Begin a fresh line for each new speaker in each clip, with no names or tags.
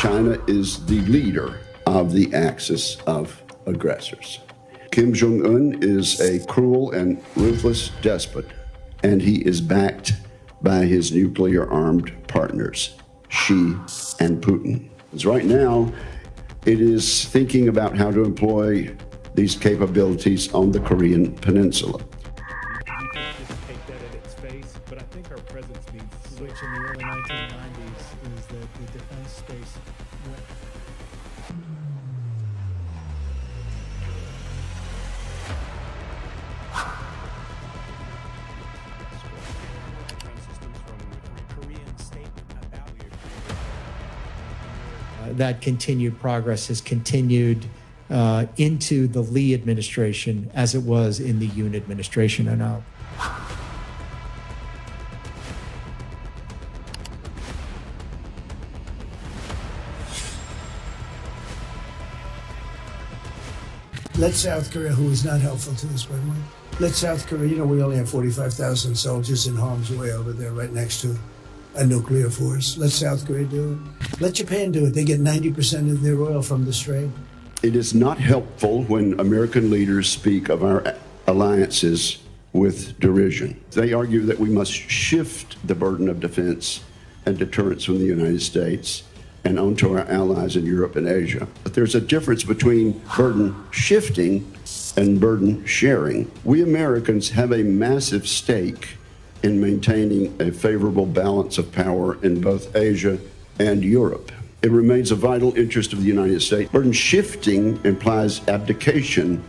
China is the leader of the axis of aggressors. Kim Jong-un is a cruel and ruthless despot, and he is backed by his nuclear-armed partners, Xi and Putin. Right now, it is thinking about how to employ these capabilities on the Korean Peninsula.
Just take that at its face, but I think our presence needs to switch in the early 1990s is that the defense space went. That continued progress has continued into the Lee administration as it was in the Yoon administration. And
let South Korea, who is not helpful to us, by the way, let South Korea, we only have 45,000 soldiers in harm's way over there right next to a nuclear force. Let South Korea do it. Let Japan do it. They get 90% of their oil from the Strait.
It is not helpful when American leaders speak of our alliances with derision. They argue that we must shift the burden of defense and deterrence from the United States and onto our allies in Europe and Asia. But there's a difference between burden shifting and burden sharing. We Americans have a massive stake in maintaining a favorable balance of power in both Asia and Europe. It remains a vital interest of the United States. Burden shifting implies abdication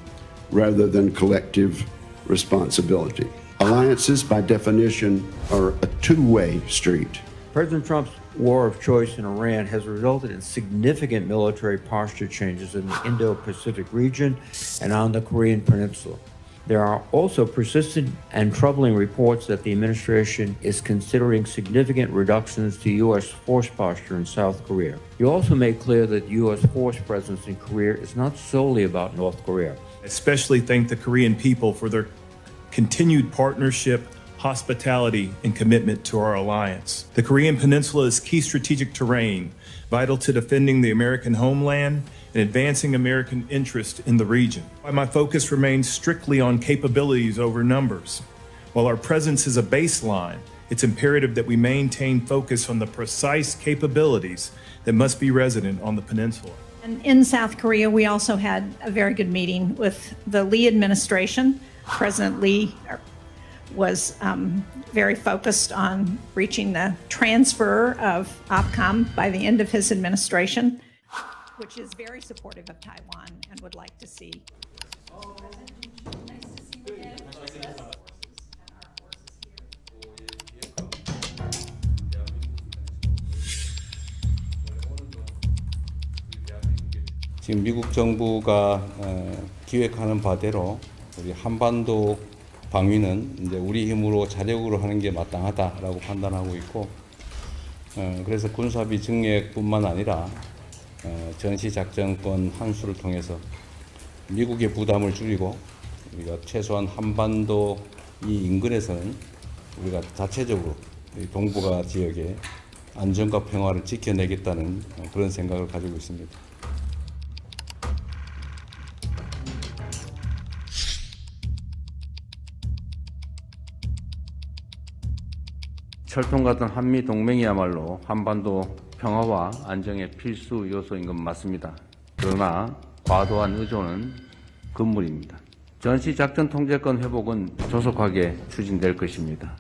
rather than collective responsibility. Alliances, by definition, are a two-way street.
President Trump's war of choice in Iran has resulted in significant military posture changes in the Indo-Pacific region and on the Korean Peninsula. There are also persistent and troubling reports that the administration is considering significant reductions to U.S. force posture in South Korea. You also made clear that U.S. force presence in Korea is not solely about North Korea.
I especially thank the Korean people for their continued partnership, hospitality, and commitment to our alliance. The Korean Peninsula is key strategic terrain, vital to defending the American homeland and advancing American interest in the region. My focus remains strictly on capabilities over numbers. While our presence is a baseline, it's imperative that we maintain focus on the precise capabilities that must be resident on the peninsula.
And in South Korea, we also had a very good meeting with the Lee administration. President Lee was very focused on reaching the transfer of OPCOM by the end of his administration, which is very supportive of Taiwan and would like to see.
지금 미국 정부가 기획하는 바대로 우리 한반도 방위는 이제 우리 힘으로 자력으로 하는 게 마땅하다라고 판단하고 있고, 그래서 군사비 증액뿐만 아니라 전시작전권 환수를 통해서 미국의 부담을 줄이고 우리가 최소한 한반도 이 인근에서는 우리가 자체적으로 동북아 지역의 안정과 평화를 지켜내겠다는 그런 생각을 가지고 있습니다. 철통 같은 한미 동맹이야말로 한반도 평화와 안정의 필수 요소인 건 맞습니다. 그러나 과도한 의존은 금물입니다. 전시작전 통제권 회복은 조속하게 추진될 것입니다.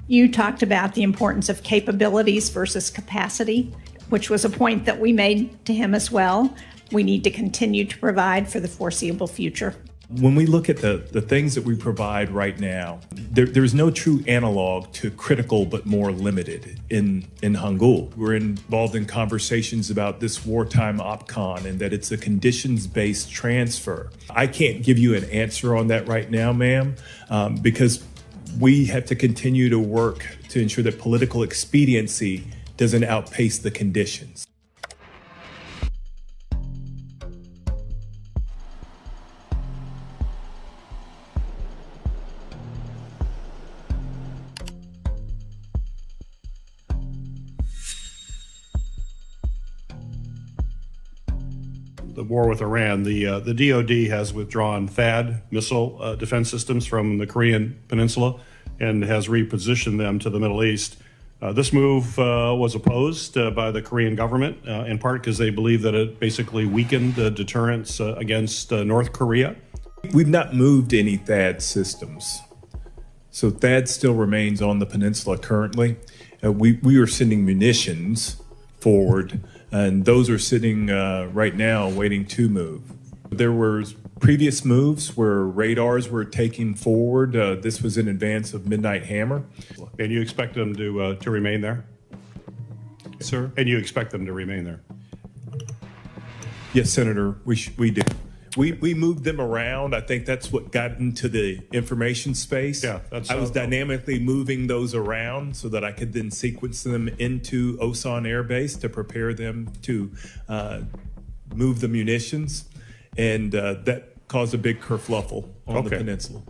You talked about the importance of capabilities versus capacity, which was a point that we made to him as well. We need to continue to provide for the foreseeable future.
When we look at the things that we provide right now, there's no true analog to critical but more limited in Hangul. We're involved in conversations about this wartime OPCON and that it's a conditions-based transfer. I can't give you an answer on that right now, ma'am, because we have to continue to work to ensure that political expediency doesn't outpace the conditions.
the war with Iran, the DoD has withdrawn THAAD missile defense systems from the Korean Peninsula and has repositioned them to the Middle East. This move was opposed by the Korean government, in part because they believe that it basically weakened the deterrence against North Korea.
We've not moved any THAAD systems. So THAAD still remains on the peninsula currently. We are sending munitions forward, and those are sitting right now waiting to move. There were previous moves where radars were taken forward. This was in advance of Midnight Hammer.
And you expect them to remain there?
Sir?
And you expect them to remain there?
Yes, Senator, we do. We moved them around. I think that's what got into the information space.
Yeah,
I was dynamically moving those around so that I could then sequence them into Osan Air Base to prepare them to move the munitions. And that caused a big kerfluffle on the peninsula.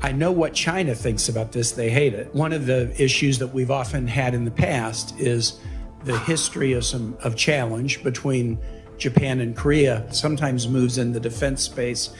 I know what China thinks about this. They hate it. One of the issues that we've often had in the past is the history of challenge between Japan and Korea. Sometimes moves in the defense space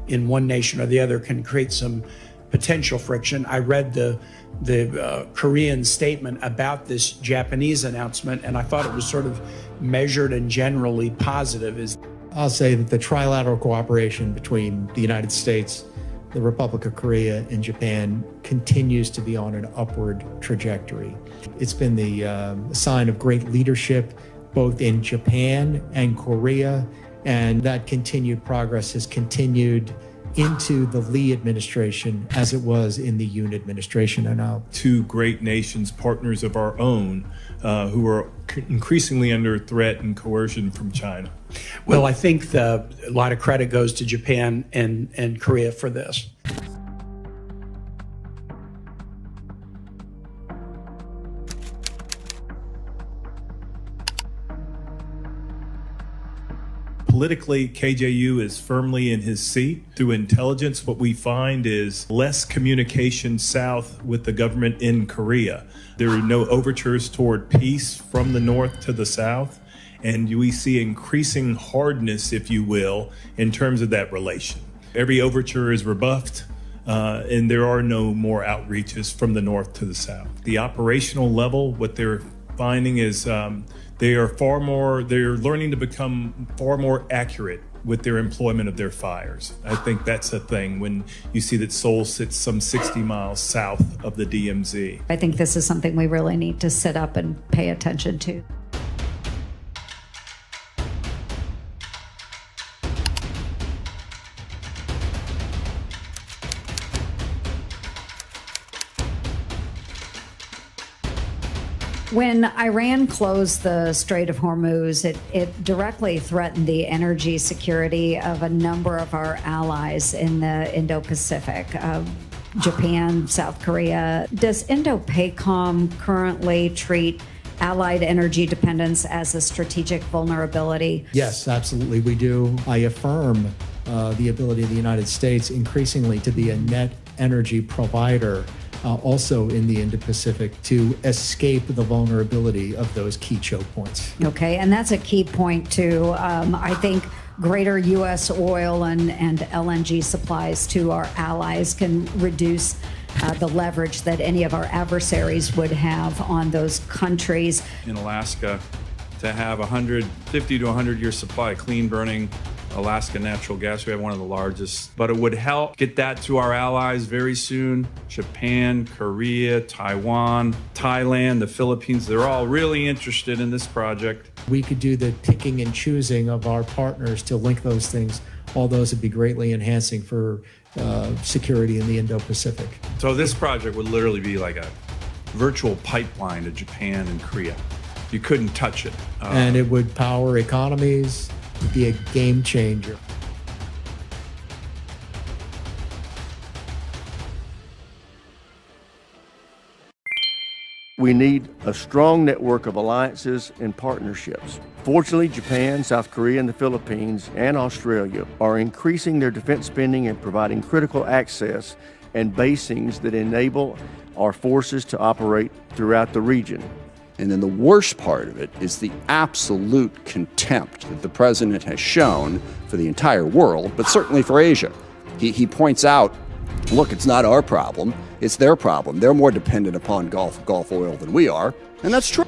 in one nation or the other can create some potential friction. I read the Korean statement about this Japanese announcement, and I thought it was sort of measured and generally positive.
I'll say that the trilateral cooperation between the United States, the Republic of Korea, and Japan continues to be on an upward trajectory. It's been the sign of great leadership both in Japan and Korea, and that continued progress has continued into the Lee administration as it was in the Yoon administration. And now
two great nations, partners of our own, who are increasingly under threat and coercion from China.
Well, I think a lot of credit goes to Japan and Korea for this.
Politically, KJU is firmly in his seat. Through intelligence, what we find is less communication south with the government in Korea. There are no overtures toward peace from the north to the south, and we see increasing hardness, if you will, in terms of that relation. Every overture is rebuffed, and there are no more outreaches from the north to the south. The operational level, what they're finding is they're learning to become far more accurate with their employment of their fires. I think that's a thing when you see that Seoul sits some 60 miles south of the DMZ.
I think this is something we really need to sit up and pay attention to. When Iran closed the Strait of Hormuz, it directly threatened the energy security of a number of our allies in the Indo-Pacific, Japan, South Korea. Does Indo-PACOM currently treat allied energy dependence as a strategic vulnerability?
yes, absolutely we do. I affirm the ability of the United States increasingly to be a net energy provider also in the Indo-Pacific to escape the vulnerability of those key choke points.
Okay, and that's a key point too. I think greater U.S. oil and LNG supplies to our allies can reduce the leverage that any of our adversaries would have on those countries.
In Alaska, to have 50 to 100-year supply, clean burning Alaska natural gas. We have one of the largest, but it would help get that to our allies very soon. Japan, Korea, Taiwan, Thailand, the Philippines, they're all really interested in this project.
We could do the picking and choosing of our partners to link those things. All those would be greatly enhancing for security in the Indo-Pacific.
So this project would literally be like a virtual pipeline to Japan and Korea. You couldn't touch it.
And it would power economies, be a game changer.
We need a strong network of alliances and partnerships. Fortunately, Japan, South Korea, and the Philippines and Australia are increasing their defense spending and providing critical access and basings that enable our forces to operate throughout the region.
And then the worst part of it is the absolute contempt that the president has shown for the entire world, but certainly for Asia. He points out, look, it's not our problem, it's their problem. They're more dependent upon Gulf oil than we are, and that's true.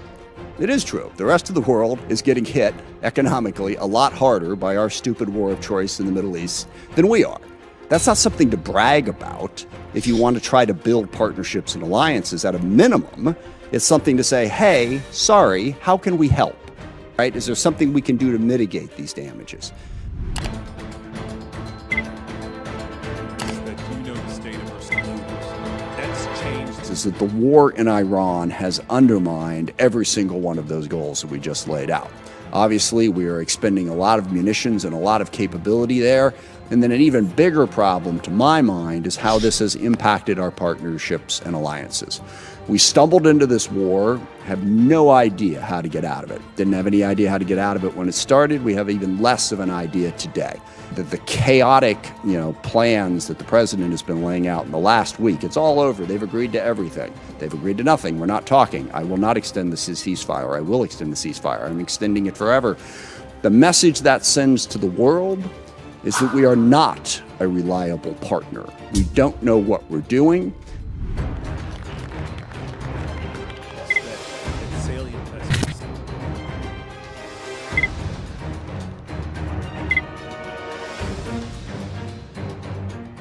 It is true. The rest of the world is getting hit economically a lot harder by our stupid war of choice in the Middle East than we are. That's not something to brag about if you want to try to build partnerships and alliances. At a minimum, it's something to say, hey, sorry, how can we help? Right? Is there something we can do to mitigate these damages? Is that the war in Iran has undermined every single one of those goals that we just laid out. Obviously, we are expending a lot of munitions and a lot of capability there. And then an even bigger problem, to my mind, is how this has impacted our partnerships and alliances. We stumbled into this war, have no idea how to get out of it. Didn't have any idea how to get out of it when it started. We have even less of an idea today. The chaotic, plans that the president has been laying out in the last week, it's all over. They've agreed to everything. They've agreed to nothing. We're not talking. I will not extend the ceasefire. I will extend the ceasefire. I'm extending it forever. The message that sends to the world is that we are not a reliable partner. We don't know what we're doing.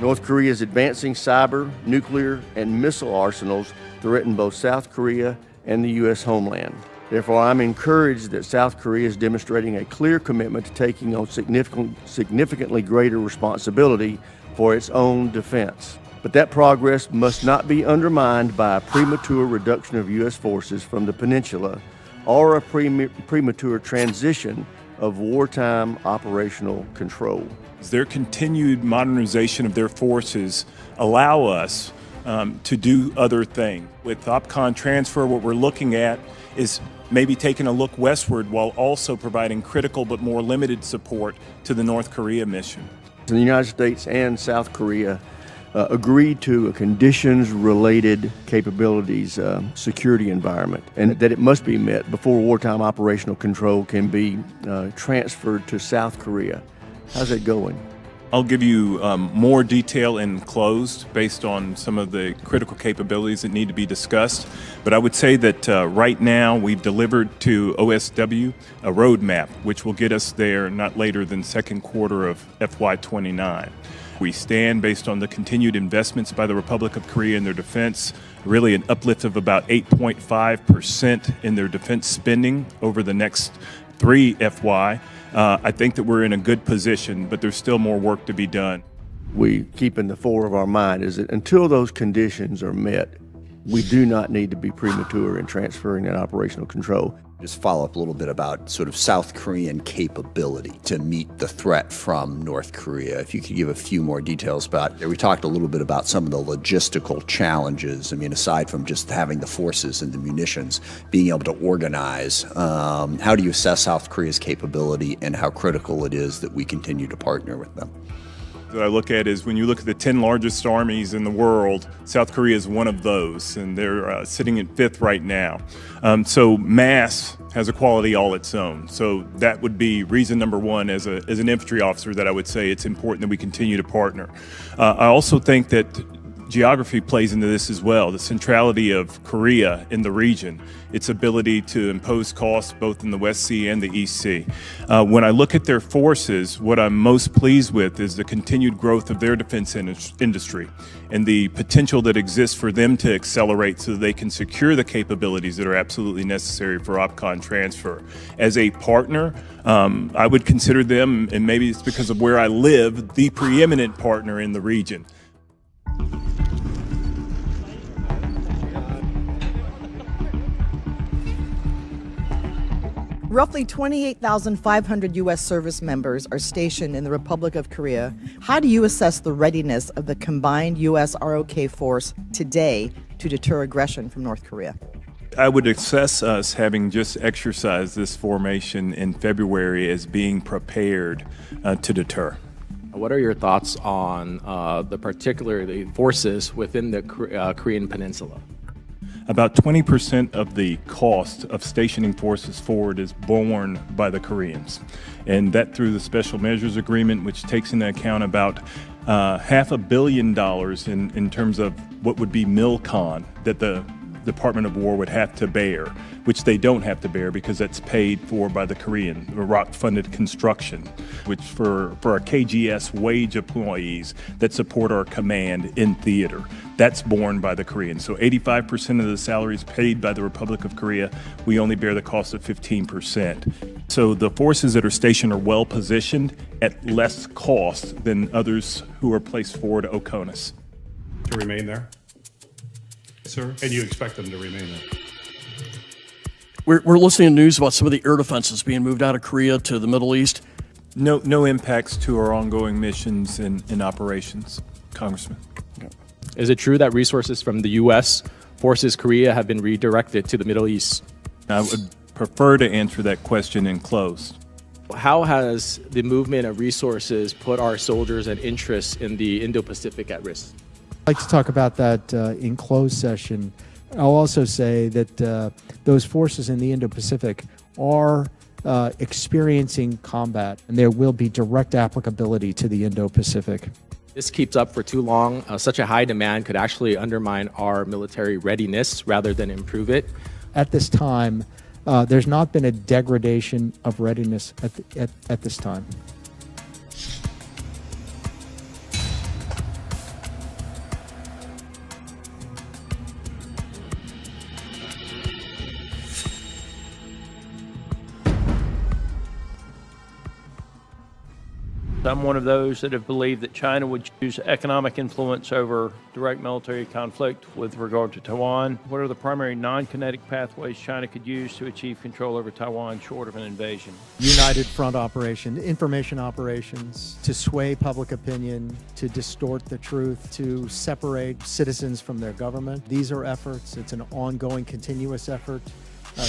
North Korea's advancing cyber, nuclear, and missile arsenals threaten both South Korea and the U.S. homeland. Therefore, I'm encouraged that South Korea is demonstrating a clear commitment to taking on significantly greater responsibility for its own defense. But that progress must not be undermined by a premature reduction of U.S. forces from the peninsula or a premature transition of wartime operational control.
Their continued modernization of their forces allow us to do other things. With OPCON transfer, what we're looking at is maybe taking a look westward while also providing critical but more limited support to the North Korea mission.
The United States and South Korea agreed to a conditions-related capabilities security environment, and that it must be met before wartime operational control can be transferred to South Korea. How's that going?
I'll give you more detail in closed based on some of the critical capabilities that need to be discussed. But I would say that right now we've delivered to OSW a roadmap which will get us there not later than second quarter of FY29. We stand based on the continued investments by the Republic of Korea in their defense, really an uplift of about 8.5% in their defense spending over the next 3 FY. I think that we're in a good position, but there's still more work to be done.
We keep in the fore of our mind is that until those conditions are met, we do not need to be premature in transferring that operational control.
Just follow up a little bit about sort of South Korean capability to meet the threat from North Korea. If you could give a few more details about it. We talked a little bit about some of the logistical challenges. I mean, aside from just having the forces and the munitions, being able to organize, how do you assess South Korea's capability and how critical it is that we continue to partner with them?
That I look at is when you look at the 10 largest armies in the world, South Korea is one of those, and they're sitting at 5th right now. So mass has a quality all its own. So that would be reason number one as an infantry officer that I would say it's important that we continue to partner. I also think that geography plays into this as well, the centrality of Korea in the region, its ability to impose costs both in the West Sea and the East Sea. When I look at their forces, what I'm most pleased with is the continued growth of their defense industry and the potential that exists for them to accelerate so that they can secure the capabilities that are absolutely necessary for OPCON transfer. As a partner, I would consider them, and maybe it's because of where I live, the preeminent partner in the region.
Roughly 28,500 U.S. service members are stationed in the Republic of Korea. How do you assess the readiness of the combined U.S. ROK force today to deter aggression from North Korea?
I would assess us having just exercised this formation in February as being prepared to deter.
What are your thoughts on the forces within the Korean Peninsula?
About 20% of the cost of stationing forces forward is borne by the Koreans, and that through the Special Measures Agreement, which takes into account about $500 million in terms of what would be MILCON that the Department of War would have to bear, which they don't have to bear because that's paid for by the Korean, Iraq-funded construction, which for our KGS wage employees that support our command in theater, that's borne by the Koreans. So 85% of the salary is paid by the Republic of Korea. We only bear the cost of 15%. So the forces that are stationed are well positioned at less cost than others who are placed forward to Oconus.
To remain there?
Sir?
And you expect them to remain there?
We're listening to news about some of the air defenses being moved out of Korea to the Middle East.
No impacts to our ongoing missions and operations, Congressman.
Is it true that resources from the U.S. forces Korea have been redirected to the Middle East?
I would prefer to answer that question in close.
How has the movement of resources put our soldiers and interests in the Indo-Pacific at risk?
I'd like to talk about that in closed session. I'll also say that those forces in the Indo-Pacific are experiencing combat, and there will be direct applicability to the Indo-Pacific.
This keeps up for too long. Such a high demand could actually undermine our military readiness rather than improve it.
At this time, there's not been a degradation of readiness at this time.
I'm one of those that have believed that China would use economic influence over direct military conflict with regard to Taiwan. What are the primary non-kinetic pathways China could use to achieve control over Taiwan short of an invasion?
United front operation, information operations, to sway public opinion, to distort the truth, to separate citizens from their government. These are efforts. It's an ongoing, continuous effort.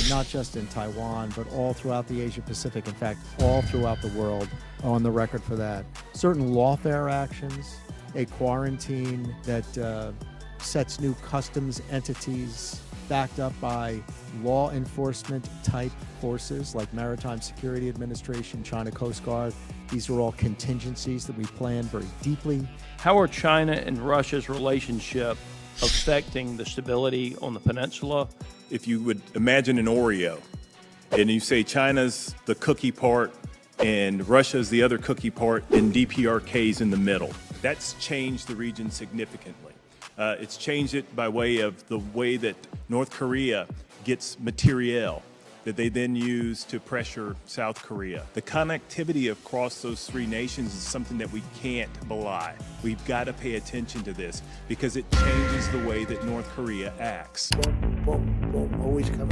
Not just in Taiwan, but all throughout the Asia Pacific, in fact, all throughout the world, on the record for that. Certain lawfare actions, a quarantine that sets new customs entities backed up by law enforcement type forces like Maritime Security Administration, China Coast Guard. These are all contingencies that we plan very deeply.
How are China and Russia's relationship affecting the stability on the peninsula?
If you would imagine an Oreo, and you say China's the cookie part and Russia's the other cookie part, and DPRK's in the middle. That's changed the region significantly. It's changed it by way of the way that North Korea gets materiel that they then use to pressure South Korea. The connectivity across those three nations is something that we can't belie. We've got to pay attention to this because it changes the way that North Korea acts.
Always coming.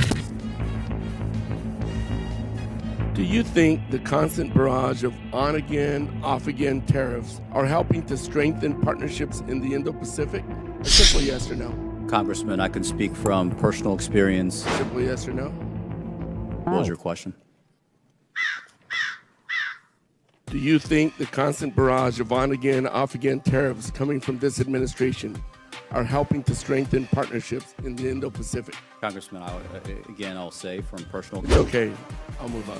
Do you think the constant barrage of on-again, off-again tariffs are helping to strengthen partnerships in the Indo-Pacific? A simple yes or no.
Congressman, I can speak from personal experience.
Simple yes or no.
What was your question?
Do you think the constant barrage of on-again, off-again tariffs coming from this administration are helping to strengthen partnerships in the Indo-Pacific?
Congressman, I'll say from personal
It's okay. I'll move on.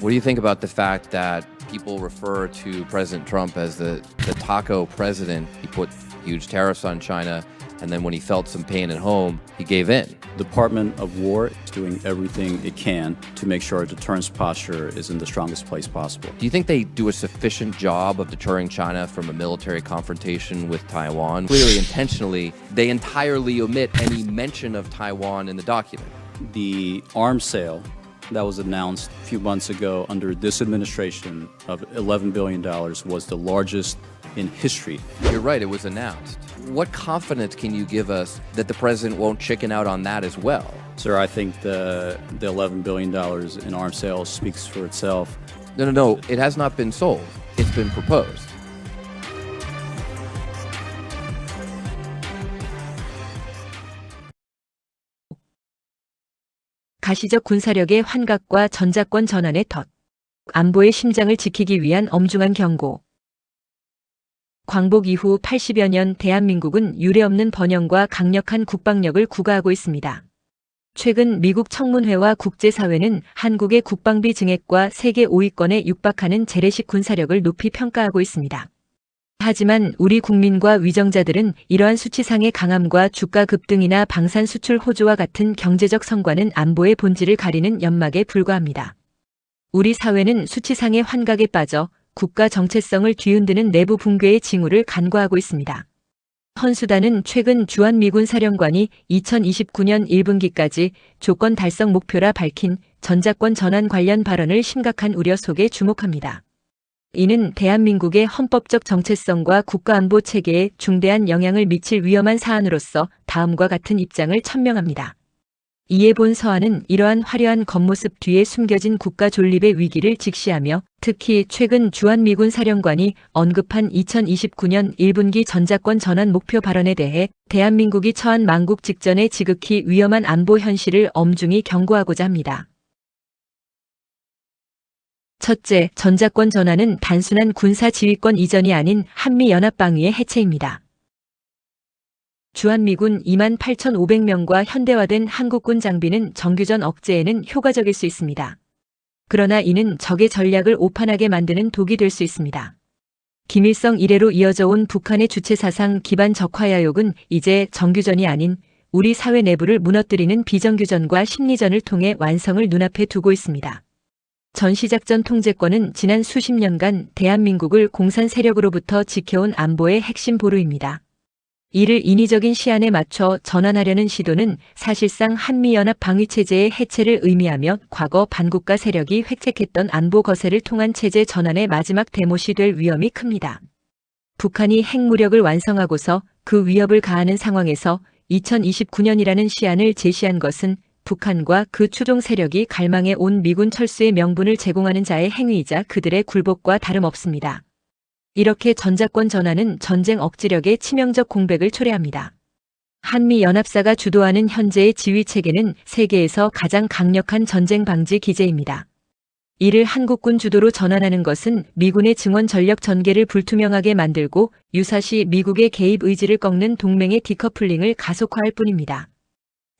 What do you think about the fact that people refer to President Trump as the taco president? He put huge tariffs on China, and then when he felt some pain at home, he gave in.
The Department of War is doing everything it can to make sure our deterrence posture is in the strongest place possible.
Do you think they do a sufficient job of deterring China from a military confrontation with Taiwan? Clearly, intentionally, they entirely omit any mention of Taiwan in the document.
The arms sale that was announced a few months ago under this administration of $11 billion was the largest in history.
You're right, it was announced. What confidence can you give us that the president won't chicken out on that as well?
Sir, I think the $11 billion in arms sales speaks for itself.
No, it has not been sold. It's been proposed.
가시적 군사력의 환각과 전자권 전환의 덫. 안보의 심장을 지키기 위한 엄중한 경고. 광복 이후 80여 년 대한민국은 유례없는 번영과 강력한 국방력을 구가하고 있습니다. 최근 미국 청문회와 국제사회는 한국의 국방비 증액과 세계 5위권에 육박하는 재래식 군사력을 높이 평가하고 있습니다. 하지만 우리 국민과 위정자들은 이러한 수치상의 강함과 주가 급등이나 방산 수출 호조와 같은 경제적 성과는 안보의 본질을 가리는 연막에 불과합니다. 우리 사회는 수치상의 환각에 빠져 국가 정체성을 뒤흔드는 내부 붕괴의 징후를 간과하고 있습니다. 헌수단은 최근 주한미군 사령관이 2029년 1분기까지 조건 달성 목표라 밝힌 전자권 전환 관련 발언을 심각한 우려 속에 주목합니다. 이는 대한민국의 헌법적 정체성과 국가안보 체계에 중대한 영향을 미칠 위험한 사안으로서 다음과 같은 입장을 천명합니다. 이에 본 서한은 이러한 화려한 겉모습 뒤에 숨겨진 국가 존립의 위기를 직시하며 특히 최근 주한미군 사령관이 언급한 2029년 1분기 전자권 전환 목표 발언에 대해 대한민국이 처한 망국 직전의 지극히 위험한 안보 현실을 엄중히 경고하고자 합니다. 첫째, 전자권 전환은 단순한 군사 지휘권 이전이 아닌 한미연합방위의 해체입니다. 주한미군 28,500명과 현대화된 한국군 장비는 정규전 억제에는 효과적일 수 있습니다. 그러나 이는 적의 전략을 오판하게 만드는 독이 될 수 있습니다. 김일성 이래로 이어져 온 북한의 주체사상 기반 적화야욕은 이제 정규전이 아닌 우리 사회 내부를 무너뜨리는 비정규전과 심리전을 통해 완성을 눈앞에 두고 있습니다. 전시작전 통제권은 지난 수십 년간 대한민국을 공산 세력으로부터 지켜온 안보의 핵심 보루입니다. 이를 인위적인 시한에 맞춰 전환하려는 시도는 사실상 한미연합 방위체제의 해체를 의미하며 과거 반국가 세력이 획책했던 안보 거세를 통한 체제 전환의 마지막 대못이 될 위험이 큽니다. 북한이 핵무력을 완성하고서 그 위협을 가하는 상황에서 2029년이라는 시한을 제시한 것은 북한과 그 추종 세력이 갈망해 온 미군 철수의 명분을 제공하는 자의 행위이자 그들의 굴복과 다름없습니다. 이렇게 전자권 전환은 전쟁 억지력의 치명적 공백을 초래합니다. 한미연합사가 주도하는 현재의 지휘체계는 세계에서 가장 강력한 전쟁 방지 기제입니다. 이를 한국군 주도로 전환하는 것은 미군의 증원 전력 전개를 불투명하게 만들고 유사시 미국의 개입 의지를 꺾는 동맹의 디커플링을 가속화할 뿐입니다.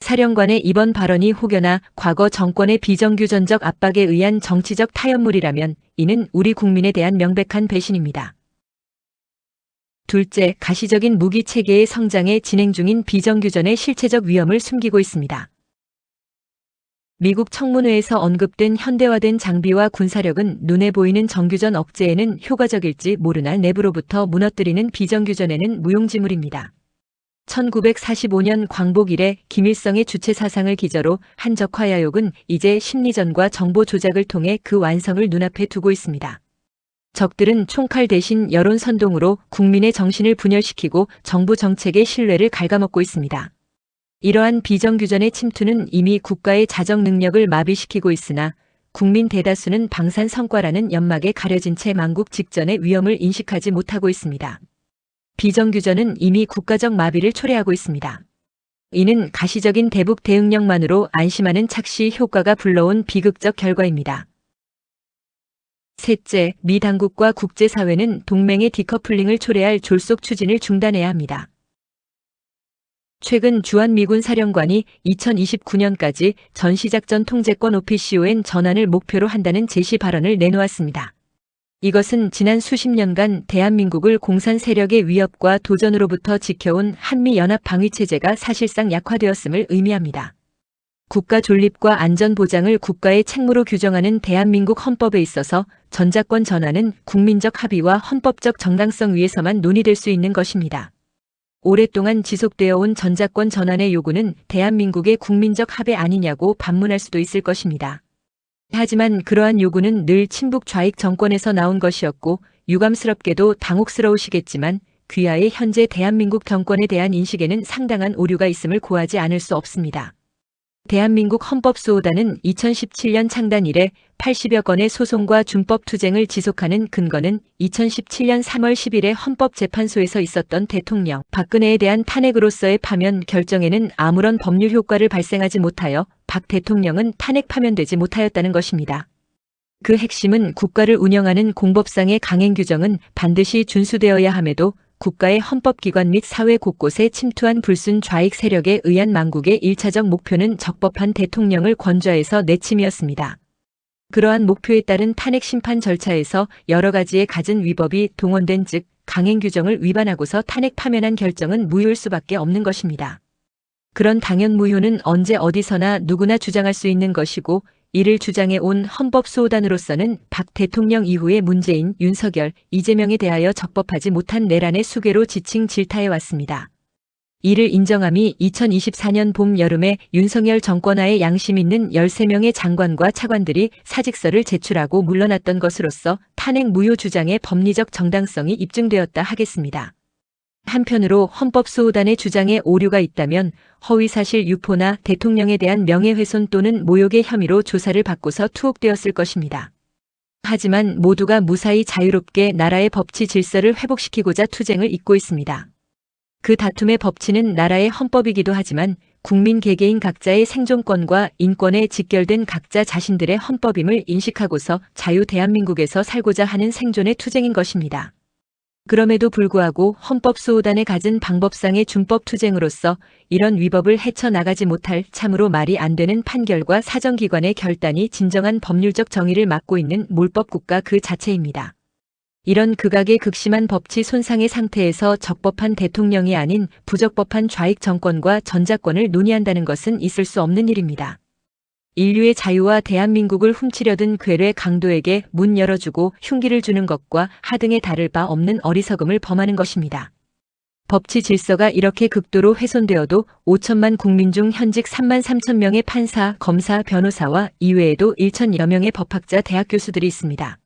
사령관의 이번 발언이 혹여나 과거 정권의 비정규전적 압박에 의한 정치적 타협물이라면 이는 우리 국민에 대한 명백한 배신입니다. 둘째, 가시적인 무기 체계의 성장에 진행 중인 비정규전의 실체적 위험을 숨기고 있습니다. 미국 청문회에서 언급된 현대화된 장비와 군사력은 눈에 보이는 정규전 억제에는 효과적일지 모르나 내부로부터 무너뜨리는 비정규전에는 무용지물입니다. 1945년 광복 이래 김일성의 주체 사상을 기저로 한 적화야욕은 이제 심리전과 정보 조작을 통해 그 완성을 눈앞에 두고 있습니다. 적들은 총칼 대신 여론 선동으로 국민의 정신을 분열시키고 정부 정책의 신뢰를 갉아먹고 있습니다. 이러한 비정규전의 침투는 이미 국가의 자정 능력을 마비시키고 있으나 국민 대다수는 방산 성과라는 연막에 가려진 채 망국 직전의 위험을 인식하지 못하고 있습니다. 비정규전은 이미 국가적 마비를 초래하고 있습니다. 이는 가시적인 대북 대응력만으로 안심하는 착시 효과가 불러온 비극적 결과입니다. 셋째, 미 당국과 국제사회는 동맹의 디커플링을 초래할 졸속 추진을 중단해야 합니다. 최근 주한미군 사령관이 2029년까지 전시작전 통제권 OPCON 전환을 목표로 한다는 제시 발언을 내놓았습니다. 이것은 지난 수십 년간 대한민국을 공산 세력의 위협과 도전으로부터 지켜온 한미연합 방위체제가 사실상 약화되었음을 의미합니다. 국가 존립과 안전 보장을 국가의 책무로 규정하는 대한민국 헌법에 있어서 전자권 전환은 국민적 합의와 헌법적 정당성 위에서만 논의될 수 있는 것입니다. 오랫동안 지속되어 온 전자권 전환의 요구는 대한민국의 국민적 합의 아니냐고 반문할 수도 있을 것입니다. 하지만 그러한 요구는 늘 친북 좌익 정권에서 나온 것이었고 유감스럽게도 당혹스러우시겠지만 귀하의 현재 대한민국 정권에 대한 인식에는 상당한 오류가 있음을 고하지 않을 수 없습니다. 대한민국 헌법수호단은 2017년 창단 이래 80여 건의 소송과 준법 투쟁을 지속하는 근거는 2017년 3월 10일에 헌법재판소에서 있었던 대통령 박근혜에 대한 탄핵으로서의 파면 결정에는 아무런 법률 효과를 발생하지 못하여 박 대통령은 탄핵 파면되지 못하였다는 것입니다. 그 핵심은 국가를 운영하는 공법상의 강행 규정은 반드시 준수되어야 함에도 국가의 헌법기관 및 사회 곳곳에 침투한 불순 좌익 세력에 의한 망국의 1차적 목표는 적법한 대통령을 권좌해서 내침이었습니다. 그러한 목표에 따른 탄핵 심판 절차에서 여러 가지의 갖은 위법이 동원된 즉 강행 규정을 위반하고서 탄핵 파면한 결정은 무효일 수밖에 없는 것입니다. 그런 당연 무효는 언제 어디서나 누구나 주장할 수 있는 것이고 이를 주장해 온 헌법수호단으로서는 박 대통령 이후의 문재인, 윤석열, 이재명에 대하여 적법하지 못한 내란의 수괴로 지칭 질타해 왔습니다. 이를 인정함이 2024년 봄 여름에 윤석열 정권하에 양심 있는 13명의 장관과 차관들이 사직서를 제출하고 물러났던 것으로서 탄핵 무효 주장의 법리적 정당성이 입증되었다 하겠습니다. 한편으로 헌법수호단의 주장에 오류가 있다면 허위사실 유포나 대통령에 대한 명예훼손 또는 모욕의 혐의로 조사를 받고서 투옥되었을 것입니다. 하지만 모두가 무사히 자유롭게 나라의 법치 질서를 회복시키고자 투쟁을 잇고 있습니다. 그 다툼의 법치는 나라의 헌법이기도 하지만 국민 개개인 각자의 생존권과 인권에 직결된 각자 자신들의 헌법임을 인식하고서 자유 대한민국에서 살고자 하는 생존의 투쟁인 것입니다. 그럼에도 불구하고 헌법수호단에 가진 방법상의 준법 투쟁으로서 이런 위법을 헤쳐나가지 못할 참으로 말이 안 되는 판결과 사정기관의 결단이 진정한 법률적 정의를 막고 있는 몰법국가 그 자체입니다. 이런 극악의 극심한 법치 손상의 상태에서 적법한 대통령이 아닌 부적법한 좌익 정권과 전자권을 논의한다는 것은 있을 수 없는 일입니다. 인류의 자유와 대한민국을 훔치려던 괴뢰 강도에게 문 열어주고 흉기를 주는 것과 하등에 다를 바 없는 어리석음을 범하는 것입니다. 법치 질서가 이렇게 극도로 훼손되어도 5천만 국민 중 현직 3만 3천 명의 판사, 검사, 변호사와 이외에도 1천여 명의 법학자, 대학 교수들이 있습니다.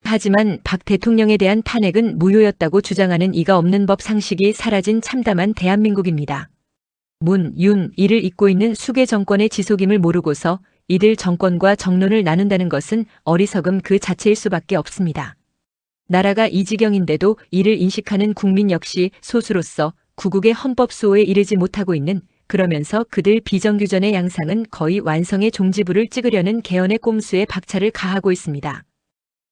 하지만 박 대통령에 대한 탄핵은 무효였다고 주장하는 이가 없는 법 상식이 사라진 참담한 대한민국입니다. 문, 윤, 이를 잇고 있는 수괴 정권의 지속임을 모르고서 이들 정권과 정론을 나눈다는 것은 어리석음 그 자체일 수밖에 없습니다. 나라가 이 지경인데도 이를 인식하는 국민 역시 소수로서 구국의 헌법 수호에 이르지 못하고 있는 그러면서 그들 비정규전의 양상은 거의 완성의 종지부를 찍으려는 개헌의 꼼수에 박차를 가하고 있습니다.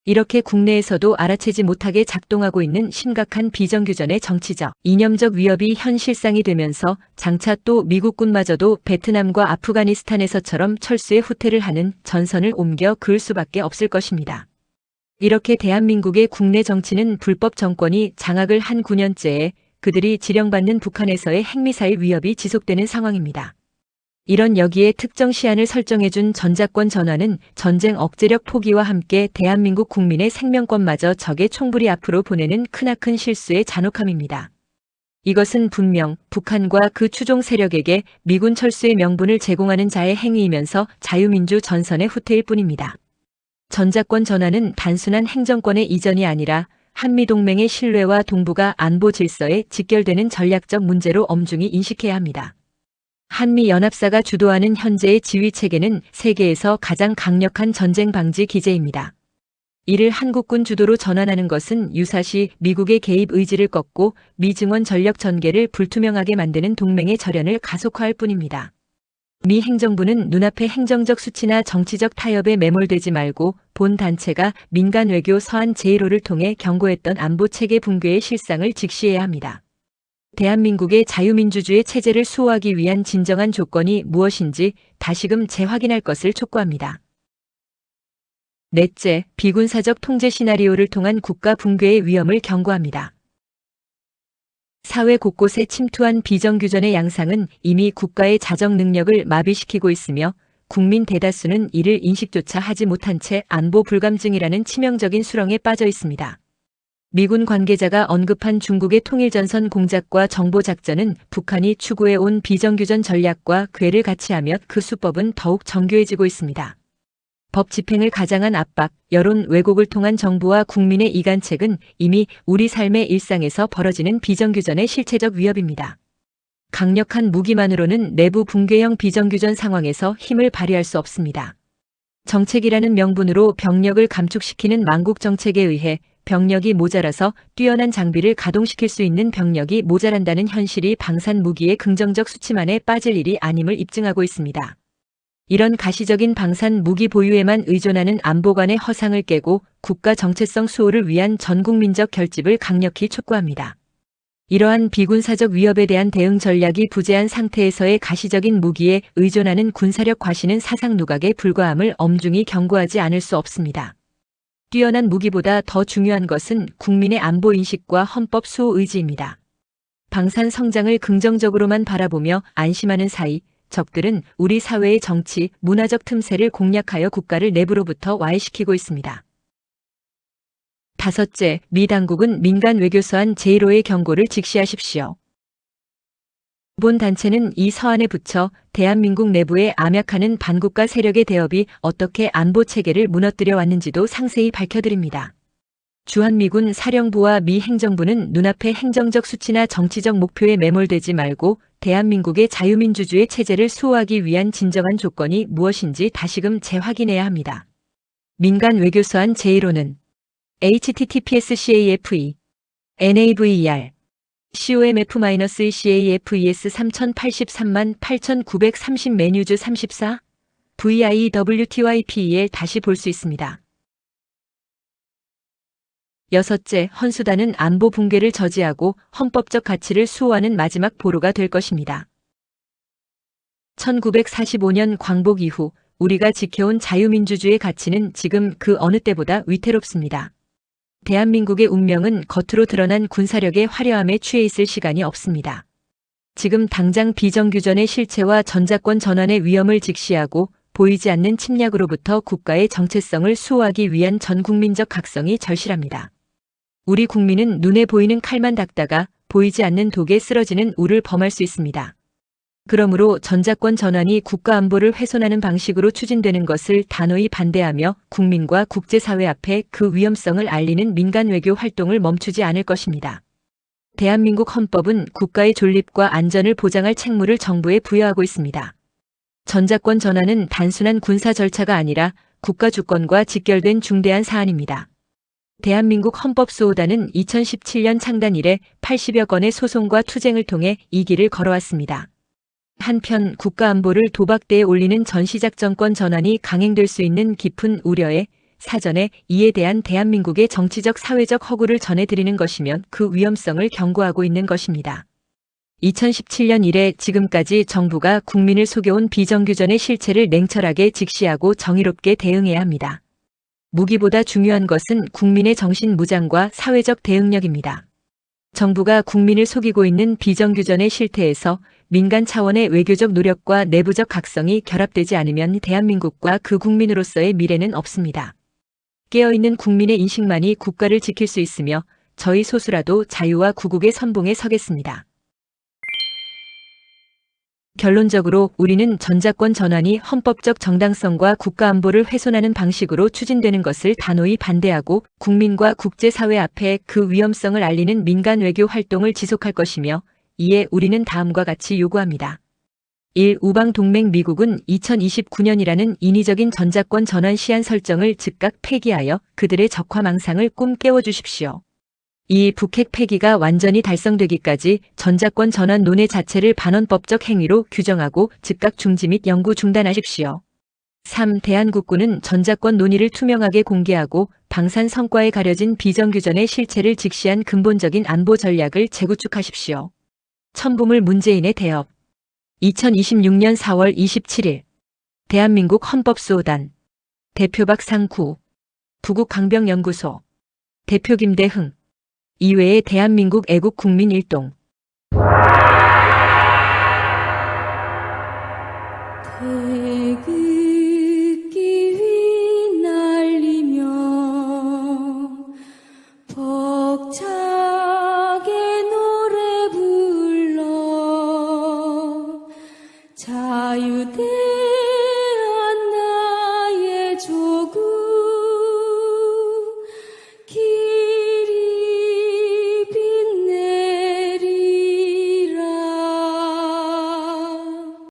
이렇게 국내에서도 알아채지 못하게 작동하고 있는 심각한 비정규전의 정치적, 이념적 위협이 현실상이 되면서 장차 또 미국군마저도 베트남과 아프가니스탄에서처럼 철수의 후퇴를 하는 전선을 옮겨 그을 수밖에 없을 것입니다. 이렇게 대한민국의 국내 정치는 불법 정권이 장악을 한 9년째에 그들이 지령받는 북한에서의 핵미사일 위협이 지속되는 상황입니다. 이런 여기에 특정 시한을 설정해준 전자권 전환은 전쟁 억제력 포기와 함께 대한민국 국민의 생명권마저 적의 총부리 앞으로 보내는 크나큰 실수의 잔혹함입니다. 이것은 분명 북한과 그 추종 세력에게 미군 철수의 명분을 제공하는 자의 행위이면서 자유민주 전선의 후퇴일 뿐입니다. 전자권 전환은 단순한 행정권의 이전이 아니라 한미동맹의 신뢰와 동북아 안보 질서에 직결되는 전략적 문제로 엄중히 인식해야 합니다. 한미연합사가 주도하는 현재의 지휘체계는 세계에서 가장 강력한 전쟁 방지 기제입니다. 이를 한국군 주도로 전환하는 것은 유사시 미국의 개입 의지를 꺾고 미증원 전력 전개를 불투명하게 만드는 동맹의 절연을 가속화할 뿐입니다. 미 행정부는 눈앞의 행정적 수치나 정치적 타협에 매몰되지 말고 본 단체가 민간외교 서한 제1호를 통해 경고했던 안보체계 붕괴의 실상을 직시해야 합니다. 대한민국의 자유민주주의 체제를 수호하기 위한 진정한 조건이 무엇인지 다시금 재확인할 것을 촉구합니다. 넷째, 비군사적 통제 시나리오를 통한 국가 붕괴의 위험을 경고합니다. 사회 곳곳에 침투한 비정규전의 양상은 이미 국가의 자정 능력을 마비시키고 있으며 국민 대다수는 이를 인식조차 하지 못한 채 안보 불감증이라는 치명적인 수렁에 빠져 있습니다. 미군 관계자가 언급한 중국의 통일전선 공작과 정보작전은 북한이 추구해온 비정규전 전략과 궤를 같이 하며 그 수법은 더욱 정교해지고 있습니다. 법 집행을 가장한 압박, 여론 왜곡을 통한 정부와 국민의 이간책은 이미 우리 삶의 일상에서 벌어지는 비정규전의 실체적 위협입니다. 강력한 무기만으로는 내부 붕괴형 비정규전 상황에서 힘을 발휘할 수 없습니다. 정책이라는 명분으로 병력을 감축시키는 망국 정책에 의해 병력이 모자라서 뛰어난 장비를 가동시킬 수 있는 병력이 모자란다는 현실이 방산 무기의 긍정적 수치만에 빠질 일이 아님을 입증하고 있습니다. 이런 가시적인 방산 무기 보유에만 의존하는 안보 간의 허상을 깨고 국가 정체성 수호를 위한 전국민적 결집을 강력히 촉구합니다. 이러한 비군사적 위협에 대한 대응 전략이 부재한 상태에서의 가시적인 무기에 의존하는 군사력 과시는 사상 누각에 불과함을 엄중히 경고하지 않을 수 없습니다. 뛰어난 무기보다 더 중요한 것은 국민의 안보 인식과 헌법 수호 의지입니다. 방산 성장을 긍정적으로만 바라보며 안심하는 사이 적들은 우리 사회의 정치, 문화적 틈새를 공략하여 국가를 내부로부터 와해시키고 있습니다. 다섯째, 미 당국은 민간 외교 서한 제1호의 경고를 직시하십시오. 본 단체는 이 서한에 붙여 대한민국 내부에 암약하는 반국가 세력의 대업이 어떻게 안보 체계를 무너뜨려 왔는지도 상세히 밝혀드립니다. 주한미군 사령부와 미 행정부는 눈앞의 행정적 수치나 정치적 목표에 매몰되지 말고 대한민국의 자유민주주의 체제를 수호하기 위한 진정한 조건이 무엇인지 다시금 재확인해야 합니다. 민간 외교 서한 제1호는 https://cafe naver comf-cafes 30838930 메뉴즈 34 viewtypel 다시 볼 수 있습니다. 여섯째, 헌수단은 안보 붕괴를 저지하고 헌법적 가치를 수호하는 마지막 보루가 될 것입니다. 1945년 광복 이후 우리가 지켜온 자유민주주의 가치는 지금 그 어느 때보다 위태롭습니다. 대한민국의 운명은 겉으로 드러난 군사력의 화려함에 취해 있을 시간이 없습니다. 지금 당장 비정규전의 실체와 전자권 전환의 위험을 직시하고 보이지 않는 침략으로부터 국가의 정체성을 수호하기 위한 전국민적 각성이 절실합니다. 우리 국민은 눈에 보이는 칼만 닦다가 보이지 않는 독에 쓰러지는 우를 범할 수 있습니다. 그러므로 전자권 전환이 국가 안보를 훼손하는 방식으로 추진되는 것을 단호히 반대하며 국민과 국제사회 앞에 그 위험성을 알리는 민간 외교 활동을 멈추지 않을 것입니다. 대한민국 헌법은 국가의 존립과 안전을 보장할 책무를 정부에 부여하고 있습니다. 전자권 전환은 단순한 군사 절차가 아니라 국가 주권과 직결된 중대한 사안입니다. 대한민국 헌법수호단은 2017년 창단 이래 80여 건의 소송과 투쟁을 통해 이 길을 걸어왔습니다. 한편 국가안보를 도박대에 올리는 전시작전권 전환이 강행될 수 있는 깊은 우려에 사전에 이에 대한 대한민국의 정치적 사회적 허구를 전해드리는 것이면 그 위험성을 경고하고 있는 것입니다. 2017년 이래 지금까지 정부가 국민을 속여온 비정규전의 실체를 냉철하게 직시하고 정의롭게 대응해야 합니다. 무기보다 중요한 것은 국민의 정신 무장과 사회적 대응력입니다. 정부가 국민을 속이고 있는 비정규전의 실태에서 민간 차원의 외교적 노력과 내부적 각성이 결합되지 않으면 대한민국과 그 국민으로서의 미래는 없습니다. 깨어있는 국민의 인식만이 국가를 지킬 수 있으며 저희 소수라도 자유와 구국의 선봉에 서겠습니다. 결론적으로 우리는 전자권 전환이 헌법적 정당성과 국가안보를 훼손하는 방식으로 추진되는 것을 단호히 반대하고 국민과 국제사회 앞에 그 위험성을 알리는 민간 외교 활동을 지속할 것이며 이에 우리는 다음과 같이 요구합니다. 1. 우방동맹 미국은 2029년이라는 인위적인 전자권 전환 시한 설정을 즉각 폐기하여 그들의 적화망상을 꿈 깨워주십시오. 2. 북핵 폐기가 완전히 달성되기까지 전자권 전환 논의 자체를 반헌법적 행위로 규정하고 즉각 중지 및 영구 중단하십시오. 3. 대한국군은 전자권 논의를 투명하게 공개하고 방산 성과에 가려진 비정규전의 실체를 직시한 근본적인 안보 전략을 재구축하십시오. 천부물 문재인의 대업 2026년 4월 27일 대한민국 헌법수호단 대표 박상구 부국강병연구소 대표 김대흥 이외에 대한민국 애국국민 일동